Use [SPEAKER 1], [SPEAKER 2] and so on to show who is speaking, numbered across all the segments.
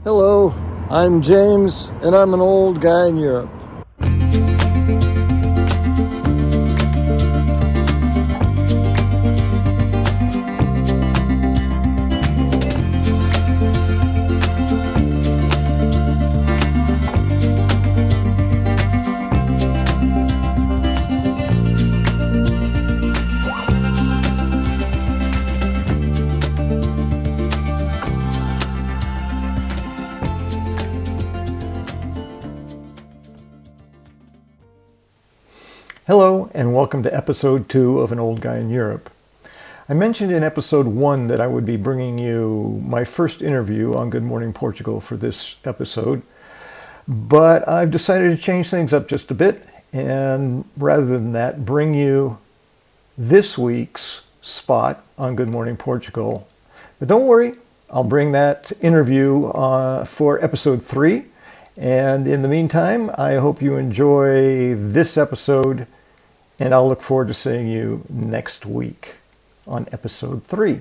[SPEAKER 1] Hello, I'm James, and I'm an old guy in Europe. Hello, and welcome to episode 2 of An Old Guy in Europe. I mentioned in episode 1 that I would be bringing you my first interview on Good Morning Portugal for this episode, but I've decided to change things up just a bit, and rather than that, bring you this week's spot on Good Morning Portugal. But don't worry, I'll bring that interview for episode 3. And in the meantime, I hope you enjoy this episode, and I'll look forward to seeing you next week on episode 3.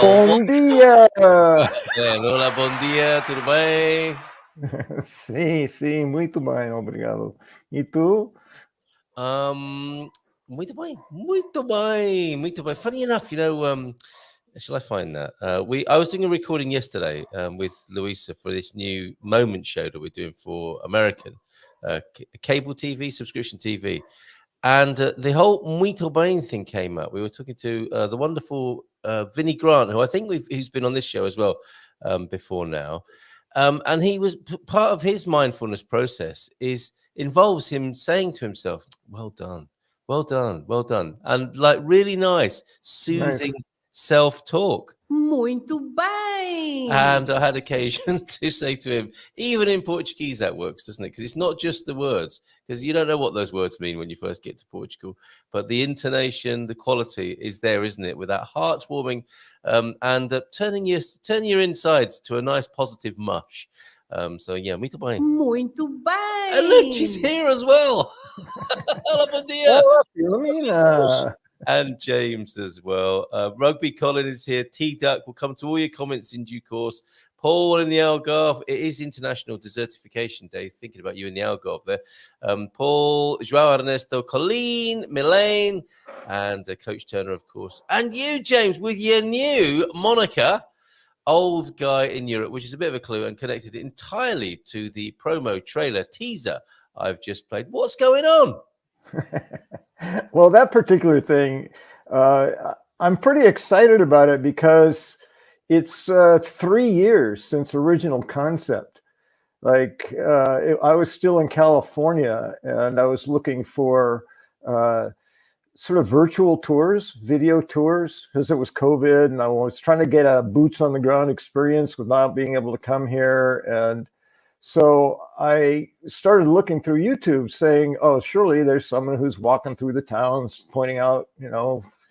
[SPEAKER 1] Bom dia!
[SPEAKER 2] Olá, bom dia, tudo bem?
[SPEAKER 1] Sim, muito bem, obrigado. E tu?
[SPEAKER 2] Muito bem. Funny enough, shall I find that? I was doing a recording yesterday with Louisa for this new moment show that we're doing for American cable TV, subscription TV. And the whole Muito Bem thing came up. We were talking to the wonderful Vinnie Grant, who I think who's been on this show as well before now. And he was part of his mindfulness process involves him saying to himself, well done, and like really nice, soothing self-talk.
[SPEAKER 3] Muito bem!
[SPEAKER 2] And I had occasion to say to him, even in Portuguese that works, doesn't it? Because it's not just the words, because you don't know what those words mean when you first get to Portugal, but the intonation, the quality is there, isn't it? With that heartwarming and turning your insides to a nice positive mush. So yeah, muito bem.
[SPEAKER 3] Muito bem!
[SPEAKER 2] And look, she's here as well. Hola, bom dia.
[SPEAKER 1] Olá, Filomena.
[SPEAKER 2] And James as well. Rugby Colin is here. T-Duck will come to all your comments in due course. Paul in the Algarve. It is International Desertification Day. Thinking about you in the Algarve there. Paul, João Ernesto, Colleen, Milane, and Coach Turner, of course. And you, James, with your new moniker, Old Guy in Europe, which is a bit of a clue and connected entirely to the promo trailer teaser I've just played. What's going on?
[SPEAKER 1] Well, that particular thing, I'm pretty excited about it because it's 3 years since original concept. Like I was still in California and I was looking for sort of virtual tours, video tours, because it was COVID and I was trying to get a boots on the ground experience without being able to come here. And so I started looking through YouTube saying, oh, surely there's someone who's walking through the towns, pointing out,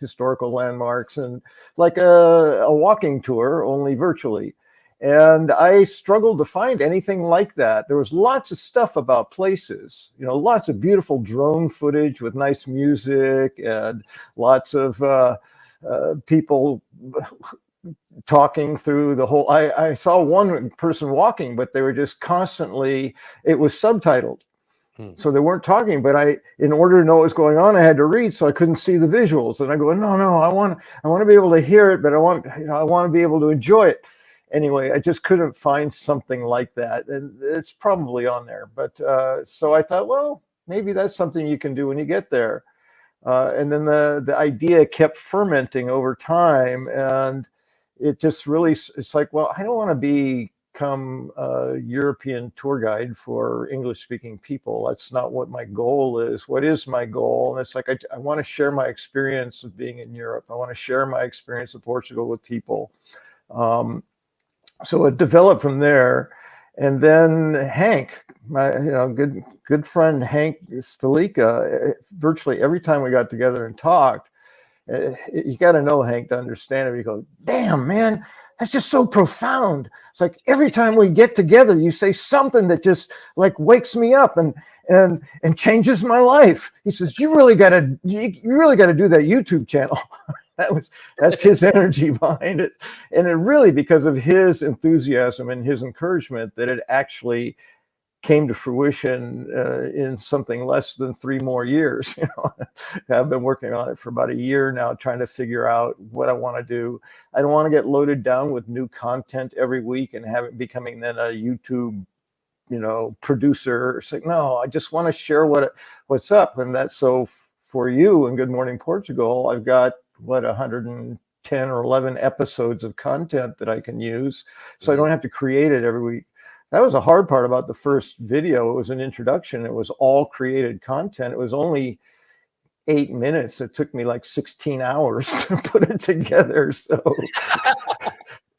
[SPEAKER 1] historical landmarks and like a walking tour, only virtually. And I struggled to find anything like that. There was lots of stuff about places, lots of beautiful drone footage with nice music and lots of people talking through the whole. I saw one person walking, but they were just constantly, it was subtitled. So they weren't talking, but in order to know what was going on, I had to read, so I couldn't see the visuals. And I go, no, I want to be able to hear it, but I want to be able to enjoy it. Anyway, I just couldn't find something like that, and it's probably on there. But so I thought, well, maybe that's something you can do when you get there. And then the idea kept fermenting over time, and it just really, it's like, well, I don't want to become a European tour guide for English-speaking people. That's not what my goal is. What is my goal? And it's like, I want to share my experience of being in Europe. I want to share my experience of Portugal with people. So it developed from there. And then Hank, my good friend Hank Stalika, virtually every time we got together and talked, you got to know Hank to understand it. You go, damn, man, that's just so profound. It's like every time we get together, you say something that just like wakes me up and changes my life. He says, you really got to do that YouTube channel. That's his energy behind it. And it really, because of his enthusiasm and his encouragement, that it actually came to fruition in something less than 3 more years. I've been working on it for about a year now, trying to figure out what I want to do. I don't want to get loaded down with new content every week and have it becoming then a YouTube, producer. It's like, no, I just want to share what's up. And that's so for you and Good Morning Portugal, I've got 110 or 11 episodes of content that I can use. So I don't have to create it every week. That was a hard part about the first video. It was an introduction. It was all created content. It was only 8 minutes. It took me like 16 hours to put it together. So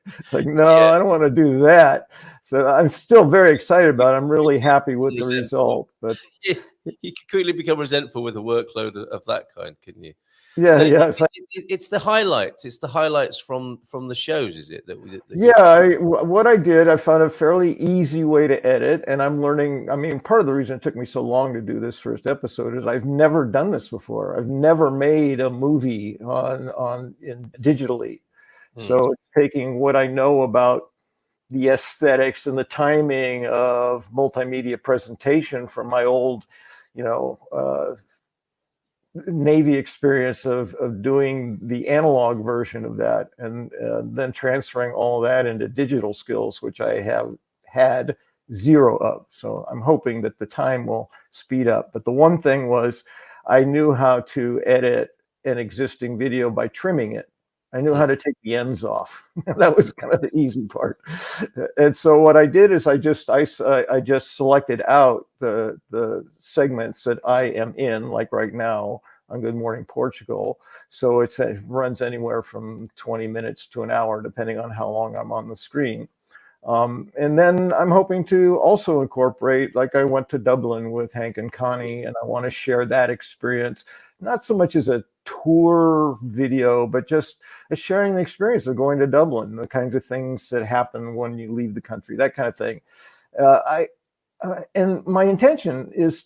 [SPEAKER 1] it's like, no, I don't want to do that. So I'm still very excited about it. I'm really happy with the result. But
[SPEAKER 2] you could quickly become resentful with a workload of that kind, couldn't you?
[SPEAKER 1] Yeah,
[SPEAKER 2] so
[SPEAKER 1] yeah.
[SPEAKER 2] It's the highlights. It's the highlights from the shows, is it?
[SPEAKER 1] What I did, I found a fairly easy way to edit, and I'm learning. I mean, part of the reason it took me so long to do this first episode is I've never done this before. I've never made a movie digitally. So it's taking what I know about the aesthetics and the timing of multimedia presentation from my old, Navy experience of doing the analog version of that, and then transferring all that into digital skills, which I have had zero of. So I'm hoping that the time will speed up. But the one thing was I knew how to edit an existing video by trimming it. I knew how to take the ends off. That was kind of the easy part. And so what I did is I just selected out the segments that I am in, like right now on Good Morning Portugal. So it runs anywhere from 20 minutes to an hour, depending on how long I'm on the screen. And then I'm hoping to also incorporate, like I went to Dublin with Hank and Connie, and I want to share that experience, not so much as a tour video, but just sharing the experience of going to Dublin, the kinds of things that happen when you leave the country, that kind of thing. And my intention is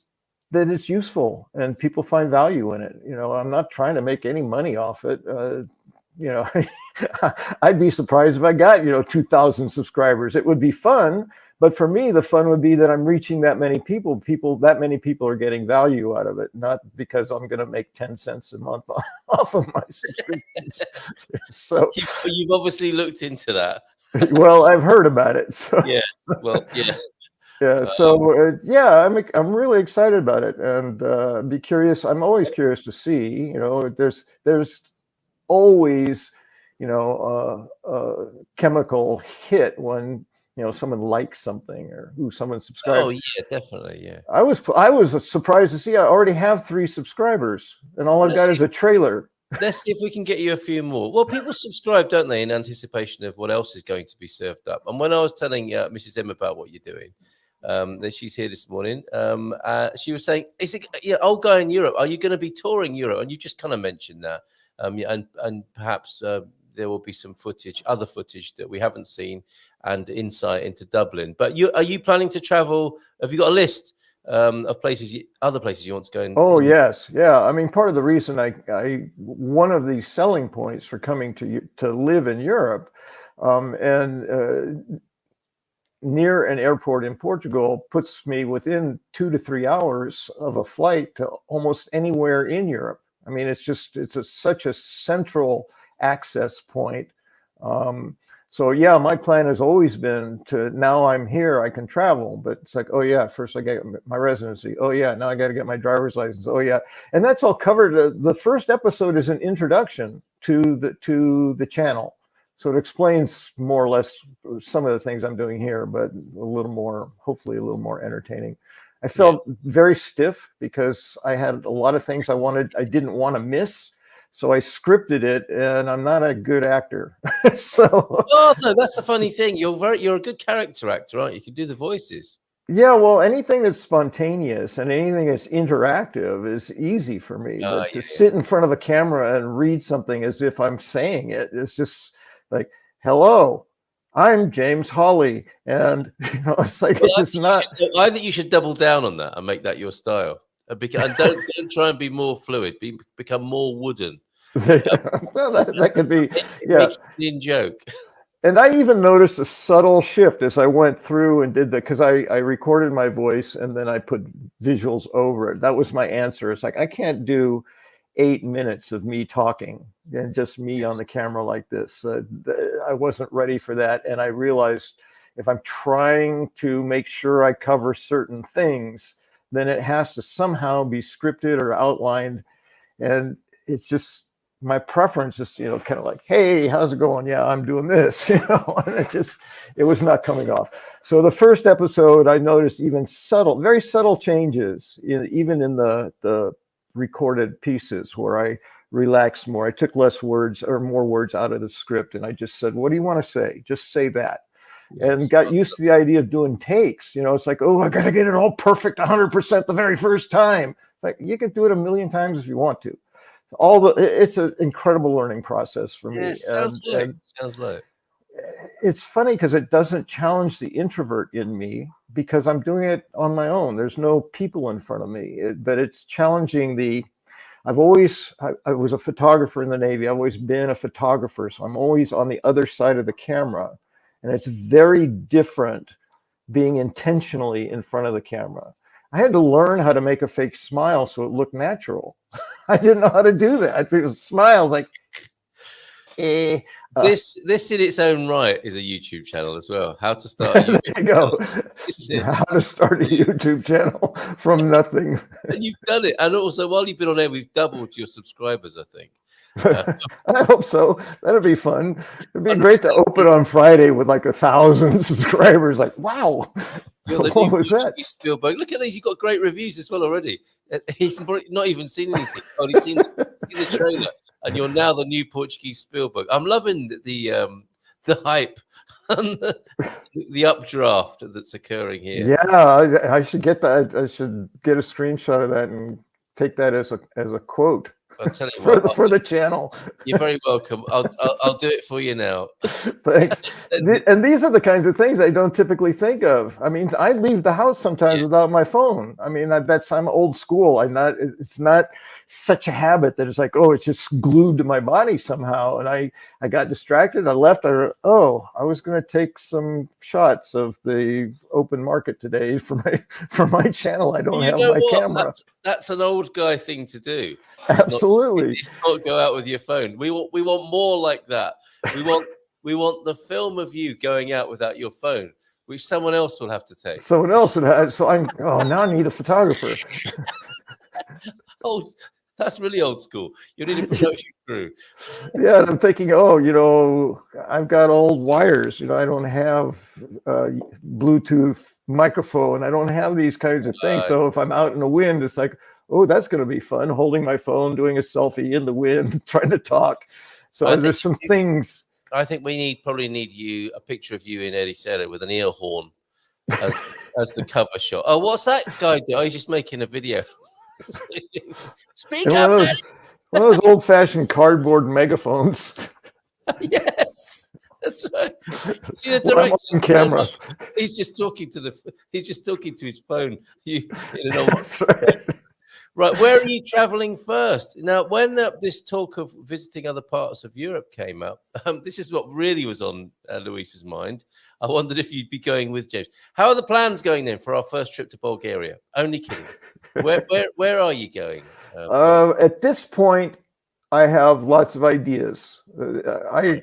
[SPEAKER 1] that it's useful and people find value in it. I'm not trying to make any money off it. I'd be surprised if I got, 2,000 subscribers. It would be fun, but for me, the fun would be that I'm reaching that many people. That many people are getting value out of it, not because I'm going to make 10 cents a month off of my subscriptions. So
[SPEAKER 2] you've obviously looked into that.
[SPEAKER 1] Well, I've heard about it. So
[SPEAKER 2] yeah. Well, yeah.
[SPEAKER 1] Yeah. So I'm really excited about it, and be curious. I'm always curious to see. There's always, a chemical hit when someone likes something or someone subscribes.
[SPEAKER 2] Oh yeah, definitely. Yeah.
[SPEAKER 1] I was surprised to see I already have 3 subscribers, and all I've got is a trailer.
[SPEAKER 2] Let's see if we can get you a few more. Well, people subscribe, don't they, in anticipation of what else is going to be served up. And when I was telling Mrs. M about what you're doing, that she's here this morning, she was saying, I'll go in Europe. Are you going to be touring Europe? And you just kind of mentioned that. And perhaps there will be some other footage that we haven't seen, and insight into Dublin. But are you planning to travel? Have you got a list of other places you want to go in?
[SPEAKER 1] Oh, yes. Yeah. I mean, part of the reason one of the selling points for coming to live in Europe, and near an airport in Portugal puts me within 2 to 3 hours of a flight to almost anywhere in Europe. I mean, it's such a central access point. So yeah, my plan has always been now I'm here, I can travel, but it's like, oh yeah, first I get my residency. Oh yeah, now I got to get my driver's license. Oh yeah. And that's all covered. The first episode is an introduction to the channel. So it explains more or less some of the things I'm doing here, but hopefully a little more entertaining. I felt very stiff because I had a lot of things I didn't want to miss. So I scripted it, and I'm not a good actor. So
[SPEAKER 2] Oh, no, that's the funny thing. You're a good character actor, aren't you? You can do the voices.
[SPEAKER 1] yeah, well, anything that's spontaneous and anything that's interactive is easy for me. But to
[SPEAKER 2] Yeah.
[SPEAKER 1] sit in front of the camera and read something as if I'm saying it, it's just like, "Hello, I'm James Hawley," and it's like
[SPEAKER 2] Well,
[SPEAKER 1] it's just not.
[SPEAKER 2] I think you should double down on that and make that your style. And don't try and be more fluid. Become more wooden.
[SPEAKER 1] Well, that could be,
[SPEAKER 2] Make
[SPEAKER 1] yeah.
[SPEAKER 2] it an in joke.
[SPEAKER 1] And I even noticed a subtle shift as I went through and did that, because I recorded my voice and then I put visuals over it. That was my answer. It's like, I can't do 8 minutes of me talking and just me on the camera like this. I wasn't ready for that. And I realized if I'm trying to make sure I cover certain things, then it has to somehow be scripted or outlined. And it's just, my preference is, kind of like, hey, how's it going? Yeah, I'm doing this, and it was not coming off. So the first episode, I noticed even very subtle changes, even in the recorded pieces, where I relaxed more. I took less words or more words out of the script, and I just said, what do you want to say? Just say that. And got used to the idea of doing takes. It's like, oh, I got to get it all perfect 100% the very first time. It's like, you could do it a million times if you want to. It's an incredible learning process for me.
[SPEAKER 2] Yeah, sounds like.
[SPEAKER 1] It's funny because it doesn't challenge the introvert in me, because I'm doing it on my own. There's no people in front of me, but it's challenging I was a photographer in the Navy. I've always been a photographer. So I'm always on the other side of the camera. And it's very different being intentionally in front of the camera. I had to learn how to make a fake smile so it looked natural. I didn't know how to do that. People smile like, eh.
[SPEAKER 2] This in its own right is a YouTube channel as well. How to start a YouTube
[SPEAKER 1] There you go.
[SPEAKER 2] channel.
[SPEAKER 1] How to start a YouTube channel from nothing.
[SPEAKER 2] And you've done it. And also, while you've been on air, we've doubled your subscribers, I think.
[SPEAKER 1] I hope so. That'd be fun. It'd be great to open on Friday with like 1,000 subscribers. Like, wow. What was that?
[SPEAKER 2] Spielberg. Look at these. You've got great reviews as well already. He's not even seen anything. Only seen the trailer. And you're now the new Portuguese Spielberg. I'm loving the hype and the updraft that's occurring here.
[SPEAKER 1] Yeah, I should get that. I should get a screenshot of that and take that as a quote.
[SPEAKER 2] I'll tell you what,
[SPEAKER 1] for the channel.
[SPEAKER 2] You're very welcome. I'll do it for you now.
[SPEAKER 1] Thanks. And these are the kinds of things I don't typically think of. I mean, I leave the house sometimes without my phone. I mean, I'm old school. It's not such a habit that it's like, oh, it's just glued to my body somehow. And I got distracted. I left. I was going to take some shots of the open market today for my channel. I don't have my camera.
[SPEAKER 2] That's an old guy thing to do.
[SPEAKER 1] Absolutely.
[SPEAKER 2] It's not go out with your phone. We want more like that. We want the film of you going out without your phone, which someone else will have to take.
[SPEAKER 1] Someone else would have. So now I need a photographer.
[SPEAKER 2] Oh, that's really old school. You need a production crew.
[SPEAKER 1] Yeah, and I'm thinking, I've got old wires. I don't have Bluetooth microphone. I don't have these kinds of things. So if I'm out in the wind, it's like, oh, that's going to be fun. Holding my phone, doing a selfie in the wind, trying to talk. So there's some things.
[SPEAKER 2] I think we probably need a picture of you in Ericeira with an ear horn as the cover shot. Oh, what's that guy do? Oh, he's just making a video. Speak up,
[SPEAKER 1] one of those old-fashioned cardboard megaphones.
[SPEAKER 2] Yes, that's right. See the director
[SPEAKER 1] cameras.
[SPEAKER 2] He's just talking to his phone. That's
[SPEAKER 1] right.
[SPEAKER 2] Right, where are you traveling first? Now, when this talk of visiting other parts of Europe came up, this is what really was on Luis's mind. I wondered if you'd be going with James. How are the plans going then for our first trip to Bulgaria? Only kidding. Where are you going?
[SPEAKER 1] At this point, I have lots of ideas. I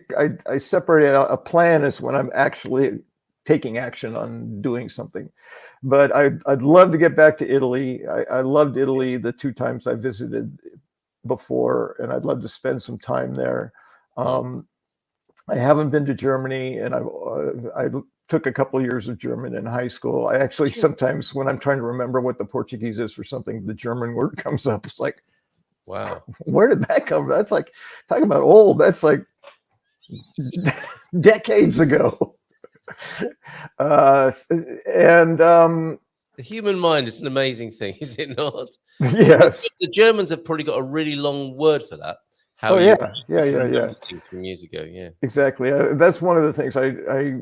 [SPEAKER 1] separate out a plan as when I'm actually taking action on doing something. But I'd love to get back to Italy. I loved Italy the 2 times I visited before, and I'd love to spend some time there. I haven't been to Germany, and I took a couple of years of German in high school. I actually sometimes, when I'm trying to remember what the Portuguese is for something, the German word comes up. It's like,
[SPEAKER 2] Wow.
[SPEAKER 1] Where did that come from? That's like, talking about old, that's like decades ago. And
[SPEAKER 2] The human mind is an amazing thing, is it not?
[SPEAKER 1] yes.
[SPEAKER 2] The Germans have probably got a really long word for that. How
[SPEAKER 1] Oh
[SPEAKER 2] you
[SPEAKER 1] yeah,
[SPEAKER 2] can remember
[SPEAKER 1] yeah.
[SPEAKER 2] things from years ago. Yeah.
[SPEAKER 1] Exactly. That's one of the things I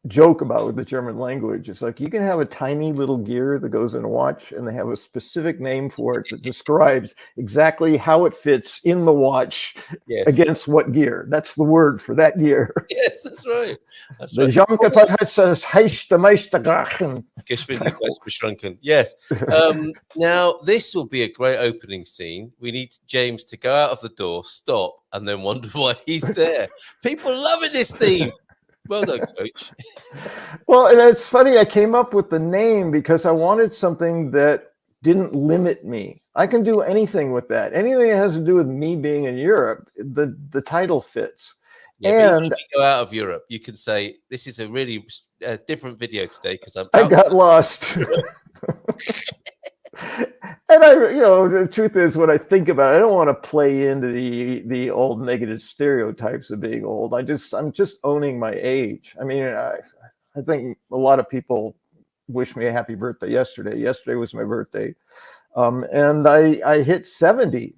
[SPEAKER 1] joke about with the German language. It's like you can have a tiny little gear that goes in a watch, and they have a specific name for it that describes exactly how it fits in the watch
[SPEAKER 2] Yes.
[SPEAKER 1] against what gear. That's the word for that gear.
[SPEAKER 2] Yes, that's right. That's
[SPEAKER 1] The
[SPEAKER 2] right.
[SPEAKER 1] Jonkepat heißt der Meistergrachen.
[SPEAKER 2] Geschwindigkeitsbeschränken. Yes. Now, this will be a great opening scene. We need James to go out of the door, stop, and then wonder why he's there. People loving this theme. Well done, Coach.
[SPEAKER 1] Well, and it's funny, I came up with the name because I wanted something that didn't limit me. I can do anything with that. Anything that has to do with me being in Europe, the title fits.
[SPEAKER 2] Yeah, but even
[SPEAKER 1] And
[SPEAKER 2] if you go out of Europe, you can say, this is a really different video today because I'm
[SPEAKER 1] I
[SPEAKER 2] outside.
[SPEAKER 1] got lost. And the truth is, when I think about it, I don't want to play into the old negative stereotypes of being old. I'm just owning my age. I mean, I think a lot of people wish me a happy birthday yesterday. Yesterday was my birthday, and I hit 70.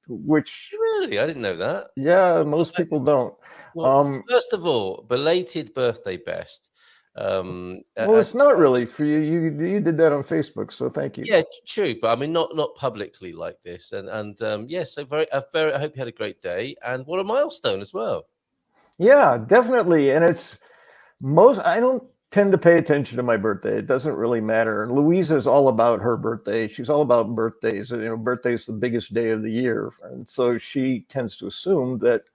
[SPEAKER 1] Which
[SPEAKER 2] Really, I didn't know that.
[SPEAKER 1] Yeah, most people don't.
[SPEAKER 2] Well, first of all, belated birthday, Best.
[SPEAKER 1] Well, it's not really for you. You did that on Facebook, so thank you.
[SPEAKER 2] Yeah, true, but I mean, not publicly like this. And yes, so very. I hope you had a great day, and what a milestone as well.
[SPEAKER 1] Yeah, definitely. And I don't tend to pay attention to my birthday. It doesn't really matter. And Louisa's all about her birthday. She's all about birthdays. Birthday is the biggest day of the year, and so she tends to assume that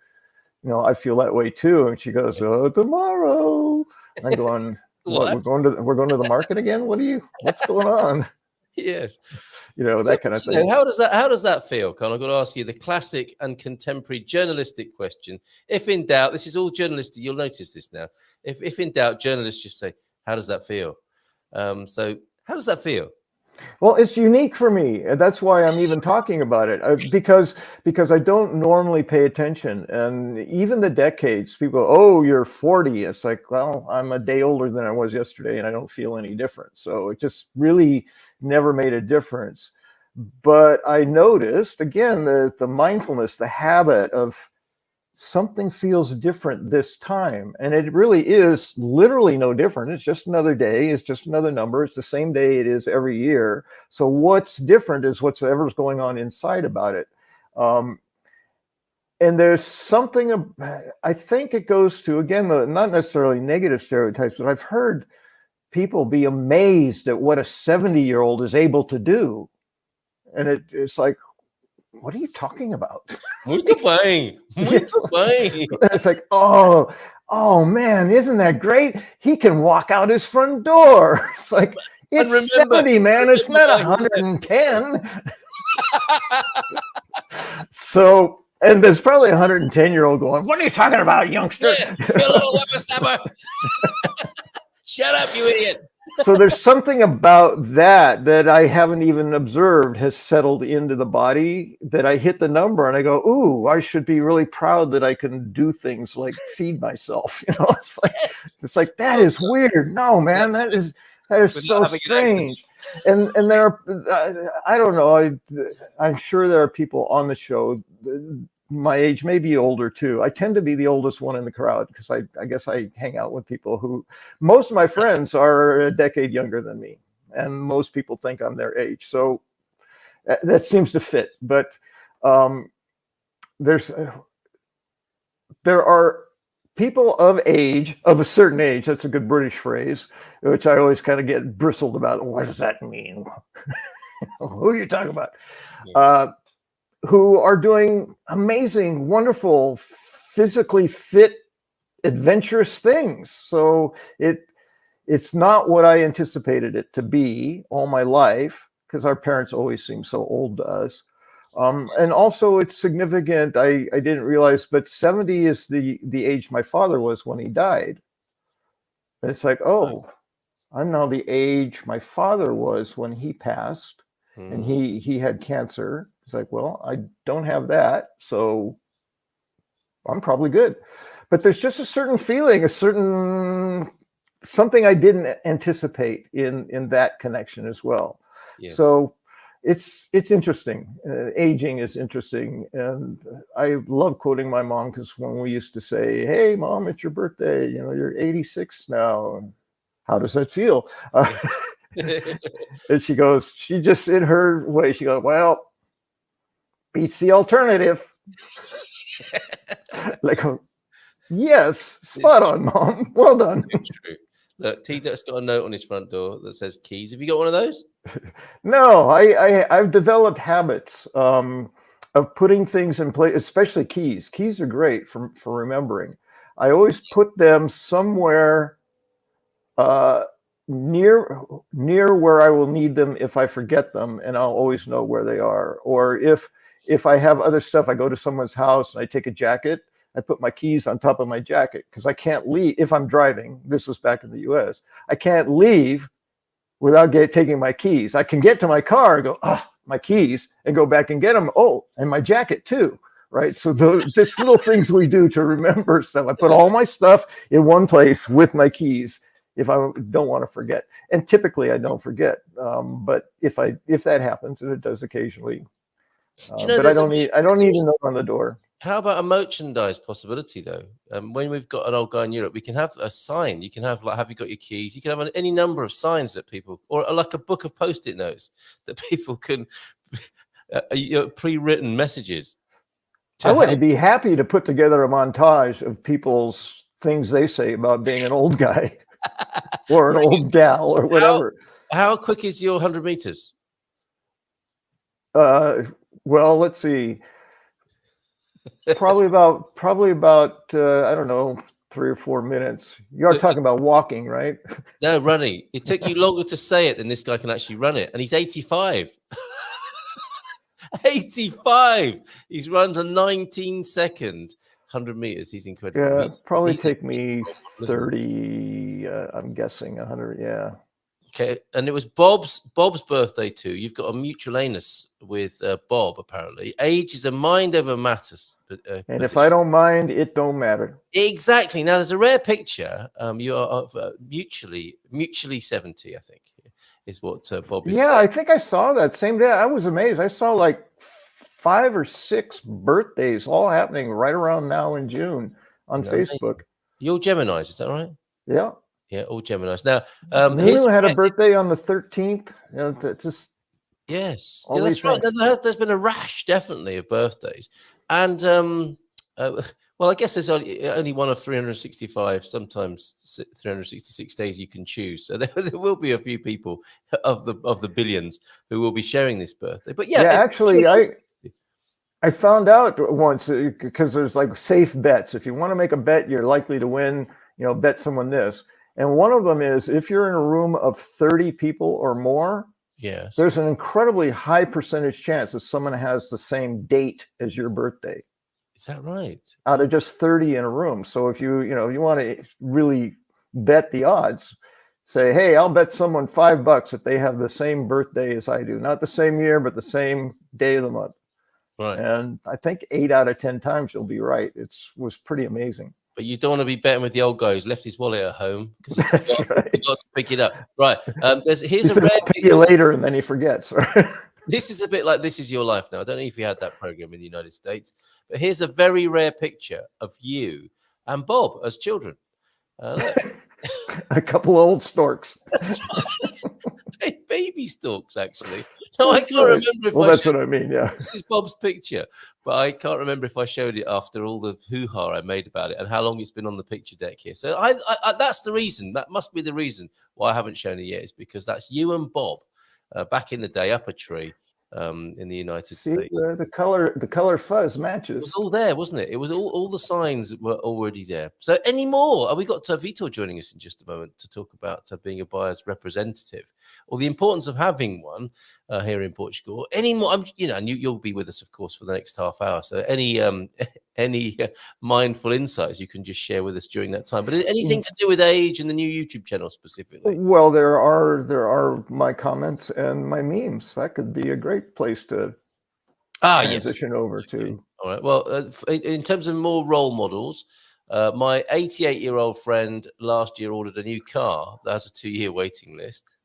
[SPEAKER 1] I feel that way too. And she goes, "Oh, tomorrow." I'm going, what? We're going to the market again? What's going on?
[SPEAKER 2] Yes.
[SPEAKER 1] That kind of thing.
[SPEAKER 2] How does that feel, Con? I've got to ask you the classic and contemporary journalistic question. If in doubt, this is all journalistic. You'll notice this now. If in doubt, journalists just say, how does that feel? So how does that feel?
[SPEAKER 1] Well, it's unique for me. That's why I'm even talking about it, because I don't normally pay attention. And even the decades, people go, "Oh, you're 40." It's like, well, I'm a day older than I was yesterday, and I don't feel any different. So it just really never made a difference. But I noticed, again, the mindfulness, the habit of something feels different this time. And it really is literally no different. It's just another day. It's just another number. It's the same day it is every year. So what's different is whatever's going on inside about it. And there's something, I think it goes to, again, not necessarily negative stereotypes, but I've heard people be amazed at what a 70-year-old is able to do. And it's like, what are you talking about?
[SPEAKER 2] Muito bem. Muito bem.
[SPEAKER 1] It's like, oh man, isn't that great? He can walk out his front door. It's like, it's 70, man. It's not 110. So, and there's probably a 110-year-old going, "What are you talking about, youngster?
[SPEAKER 2] Yeah, you little whippersnapper. Shut up, you idiot."
[SPEAKER 1] So there's something about that I haven't even observed has settled into the body, that I hit the number and I go, "Ooh, I should be really proud that I can do things like feed myself." It's like that is weird. No, man, that is so strange. And there are, I don't know, I'm sure there are people on the show my age, maybe older too. I tend to be the oldest one in the crowd because I guess I hang out with people who, most of my friends are a decade younger than me, and most people think I'm their age. So that seems to fit. But there are people of a certain age. That's a good British phrase, which I always kind of get bristled about. What does that mean? Who are you talking about? Yes. Who are doing amazing, wonderful, physically fit, adventurous things. So it's not what I anticipated it to be all my life, because our parents always seem so old to us. And also it's significant, I didn't realize, but 70 is the age my father was when he died. And it's like, oh, I'm now the age my father was when he passed. And he had cancer. It's like, well, I don't have that, so I'm probably good. But there's just a certain feeling, something I didn't anticipate in that connection as well.
[SPEAKER 2] Yes.
[SPEAKER 1] So it's interesting. Aging is interesting, and I love quoting my mom, because when we used to say, "Hey, Mom, it's your birthday. You know, you're 86 now. How does that feel?" And she just in her way, she goes, "Well, beats the alternative." Like, yes, spot on, Mom. Well done.
[SPEAKER 2] True. Look, T-Duck's got a note on his front door that says keys. Have you got one of those?
[SPEAKER 1] No, I've developed habits of putting things in place, especially keys. Keys are great for remembering. I always put them somewhere near where I will need them if I forget them, and I'll always know where they are. Or if I have other stuff, I go to someone's house and I take a jacket, I put my keys on top of my jacket, because I can't leave if I'm driving. This was back in the US. I can't leave without taking my keys. I can get to my car, go, oh, my keys, and go back and get them. Oh, and my jacket too, right? So just little things we do to remember stuff. I put all my stuff in one place with my keys if I don't want to forget. And typically I don't forget. But if that happens, and it does occasionally, but I don't need a note on the door.
[SPEAKER 2] How about a merchandise possibility though? When we've got an old guy in Europe, we can have a sign. You can have like, have you got your keys? You can have any number of signs that people, or like a book of Post-it notes that people can, pre-written messages.
[SPEAKER 1] I would be happy to put together a montage of people's things they say about being an old guy or an old gal or whatever.
[SPEAKER 2] How quick is your 100 meters?
[SPEAKER 1] Well, let's see. Probably about I don't know, 3 or 4 minutes. You're talking about walking, right?
[SPEAKER 2] No, running. It took you longer to say it than this guy can actually run it, and he's 85. 85. He's runs a 19-second 100 meters. He's incredible.
[SPEAKER 1] Yeah, probably take me 30. I'm guessing 100. Yeah.
[SPEAKER 2] Okay, and it was Bob's birthday too. You've got a mutual anus with Bob, apparently. Age is a mind over matters.
[SPEAKER 1] And if I don't mind, it don't matter.
[SPEAKER 2] Exactly. Now, there's a rare picture. You are mutually 70, I think, is what Bob is saying.
[SPEAKER 1] I think I saw that same day. I was amazed. I saw like 5 or 6 birthdays all happening right around now in June on Facebook.
[SPEAKER 2] Amazing. You're Geminis, is that right?
[SPEAKER 1] Yeah.
[SPEAKER 2] Yeah, all Geminis. Now,
[SPEAKER 1] Nunu had a birthday on the 13th. You know, just
[SPEAKER 2] yes, yeah, that's right. There's been a rash, definitely, of birthdays, and well, I guess there's only one of 365, sometimes 366 days you can choose. So there will be a few people of the billions who will be sharing this birthday. But yeah,
[SPEAKER 1] actually, I found out once, because there's like safe bets. If you want to make a bet, you're likely to win. You know, bet someone this. And one of them is if you're in a room of 30 people or more,
[SPEAKER 2] yes,
[SPEAKER 1] there's an incredibly high percentage chance that someone has the same date as your birthday.
[SPEAKER 2] Is that right?
[SPEAKER 1] Out of just 30 in a room. So if you want to really bet the odds, say, hey, I'll bet someone $5 if they have the same birthday as I do. Not the same year, but the same day of the month.
[SPEAKER 2] Right.
[SPEAKER 1] And I think 8 out of 10 times you'll be right. Was pretty amazing.
[SPEAKER 2] But you don't want to be betting with the old guy who's left his wallet at home because
[SPEAKER 1] That's right.
[SPEAKER 2] You've got to pick it up. Right. Here's a rare
[SPEAKER 1] pay you later, and then he forgets.
[SPEAKER 2] This is a bit like This Is Your Life now. I don't know if you had that program in the United States, but here's a very rare picture of you and Bob as children.
[SPEAKER 1] A couple old storks.
[SPEAKER 2] That's right. Baby storks, actually. No, I can't remember if
[SPEAKER 1] that's what I mean. Yeah.
[SPEAKER 2] This is Bob's picture, but I can't remember if I showed it after all the hoo-ha I made about it and how long it's been on the picture deck here. So I that's the reason. That must be the reason why I haven't shown it yet, is because that's you and Bob back in the day up a tree in the United States.
[SPEAKER 1] The color fuzz matches.
[SPEAKER 2] It was all there, wasn't it? It was all the signs were already there. So any more? We got Vitor joining us in just a moment to talk about being a buyer's representative, or the importance of having one here in Portugal. Any more? And you'll be with us, of course, for the next half hour. So any mindful insights you can just share with us during that time. But anything to do with age and the new YouTube channel specifically?
[SPEAKER 1] Well, there are my comments and my memes. That could be a great place to transition over
[SPEAKER 2] Okay.
[SPEAKER 1] to.
[SPEAKER 2] All right. Well, in terms of more role models, my 88-year-old friend last year ordered a new car that has a 2-year waiting list.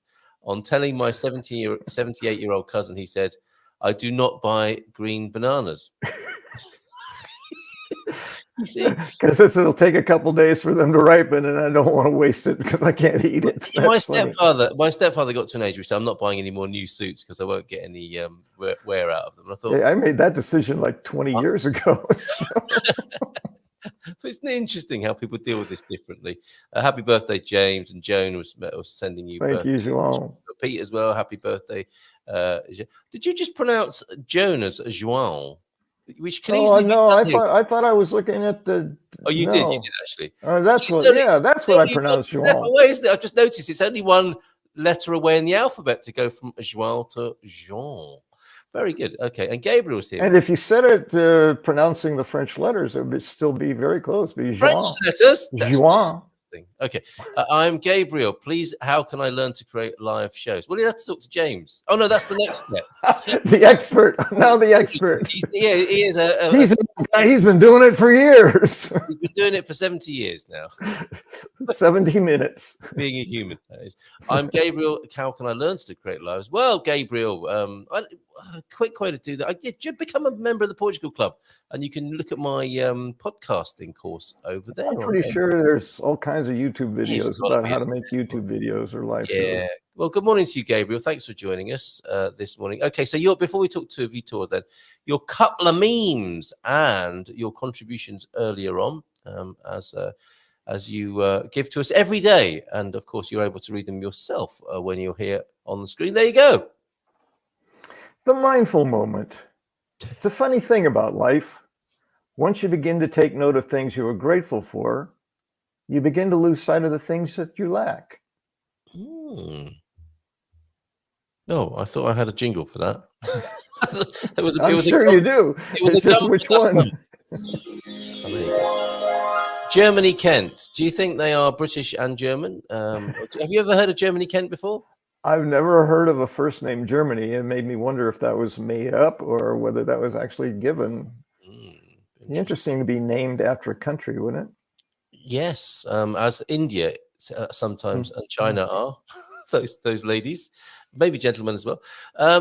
[SPEAKER 2] On telling my 78-year-old cousin, he said, "I do not buy green bananas." You see,
[SPEAKER 1] Because it'll take a couple days for them to ripen, and I don't want to waste it because I can't eat it.
[SPEAKER 2] my
[SPEAKER 1] That's funny.
[SPEAKER 2] stepfather got to an age which I'm not buying any more new suits because I won't get any wear out of them. And I thought,
[SPEAKER 1] I made that decision like 20 years ago. So.
[SPEAKER 2] but isn't it interesting how people deal with this differently? Happy birthday, James, and Joan was sending you.
[SPEAKER 1] Thank you, Joan.
[SPEAKER 2] Pete as well. Happy birthday. Did you just pronounce Joan as Joan? Which can easily be
[SPEAKER 1] no,
[SPEAKER 2] done here.
[SPEAKER 1] I thought I was looking at the.
[SPEAKER 2] Oh, you did actually.
[SPEAKER 1] That's what. That's what I pronounced Joan.
[SPEAKER 2] I've just noticed it's only one letter away in the alphabet to go from Joan to Jean. Very good. Okay, and Gabriel's here.
[SPEAKER 1] And if you said it pronouncing the French letters, it would still be very close. Be
[SPEAKER 2] French letters.
[SPEAKER 1] Joan.
[SPEAKER 2] Okay, I'm Gabriel. Please, how can I learn to create live shows? Well, you have to talk to James. Oh no, that's the next step.
[SPEAKER 1] The expert. Now the expert.
[SPEAKER 2] He is
[SPEAKER 1] he's been doing it for years.
[SPEAKER 2] He's been doing it for 70 years now.
[SPEAKER 1] 70 minutes.
[SPEAKER 2] Being a human, that is. I'm Gabriel. How can I learn to create lives? Well, Gabriel, a quick way to do that. You become a member of the Portugal Club, and you can look at my podcasting course over there.
[SPEAKER 1] I'm pretty sure there's all kinds of YouTube videos about how to make YouTube videos or live shows.
[SPEAKER 2] Well, good morning to you, Gabriel. Thanks for joining us this morning. Okay, so before we talk to Vitor, then your couple of memes and your contributions earlier on, as you give to us every day, and of course you're able to read them yourself when you're here on the screen. There you go.
[SPEAKER 1] The mindful moment. It's a funny thing about life. Once you begin to take note of things you are grateful for, you begin to lose sight of the things that you lack.
[SPEAKER 2] Oh, I thought I had a jingle for that.
[SPEAKER 1] I'm sure you do. It's just which one?
[SPEAKER 2] Germany Kent. Do you think they are British and German? Have you ever heard of Germany Kent before?
[SPEAKER 1] I've never heard of a first name Germany. It made me wonder if that was made up or whether that was actually given. Interesting to be named after a country, wouldn't it?
[SPEAKER 2] Yes, as India sometimes and China are those ladies, maybe gentlemen as well.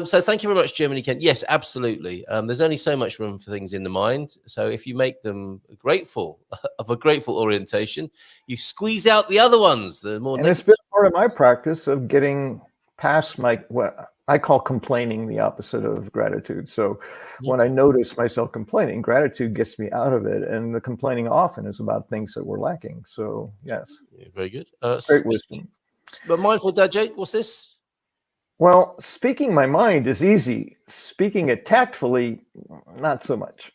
[SPEAKER 2] So thank you very much, Germany Kent. Yes, absolutely. There's only so much room for things in the mind. So if you make them grateful, of a grateful orientation, you squeeze out the other ones. The more
[SPEAKER 1] and it's been part of my practice of getting past what I call complaining, the opposite of gratitude. So when I notice myself complaining, gratitude gets me out of it. And the complaining often is about things that we're lacking. So yes.
[SPEAKER 2] Yeah, very good.
[SPEAKER 1] Great wisdom.
[SPEAKER 2] But mindful, Dad Jake, what's this?
[SPEAKER 1] Well, speaking my mind is easy. Speaking it tactfully, not so much.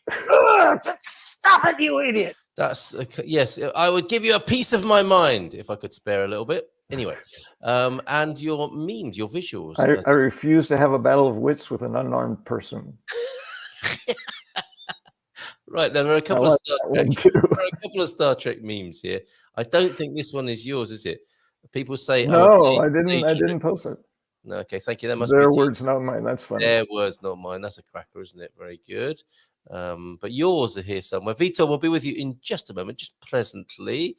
[SPEAKER 1] Stop it, you idiot.
[SPEAKER 2] That's yes. I would give you a piece of my mind if I could spare a little bit. Anyway, and your memes, your visuals.
[SPEAKER 1] I refuse to have a battle of wits with an unarmed person.
[SPEAKER 2] Right, now there are a couple of Star Trek memes here. I don't think this one is yours, is it? People say,
[SPEAKER 1] no, I didn't post it.
[SPEAKER 2] No, okay, thank you. That must
[SPEAKER 1] be their
[SPEAKER 2] be
[SPEAKER 1] words, not mine. That's funny.
[SPEAKER 2] Their words, not mine. That's a cracker, isn't it? Very good. But yours are here somewhere. Vitor will be with you in just a moment, just presently.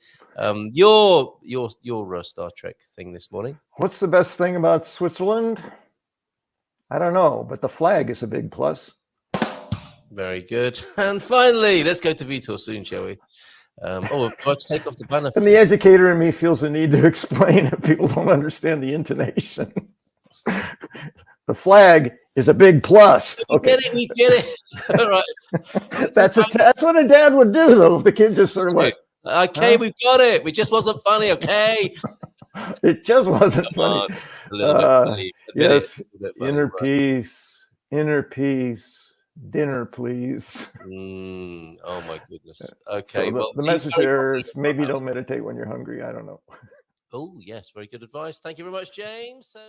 [SPEAKER 2] Your Star Trek thing this morning.
[SPEAKER 1] What's the best thing about Switzerland? I don't know, but the flag is a big plus.
[SPEAKER 2] Very good. And finally, let's go to Vitor soon, shall we? Let's take off the banner.
[SPEAKER 1] And the educator in me feels the need to explain if people don't understand the intonation. The flag is a big plus. Okay.
[SPEAKER 2] We get it. All right.
[SPEAKER 1] That's what a dad would do, though, if the kid just sort of went,
[SPEAKER 2] okay, we've got it. It just wasn't funny, okay?
[SPEAKER 1] It just wasn't funny. Yes, inner peace, dinner, please.
[SPEAKER 2] Oh, my goodness. Okay.
[SPEAKER 1] So the message there is maybe don't meditate when you're hungry. I don't know.
[SPEAKER 2] Oh, yes. Very good advice. Thank you very much, James. So...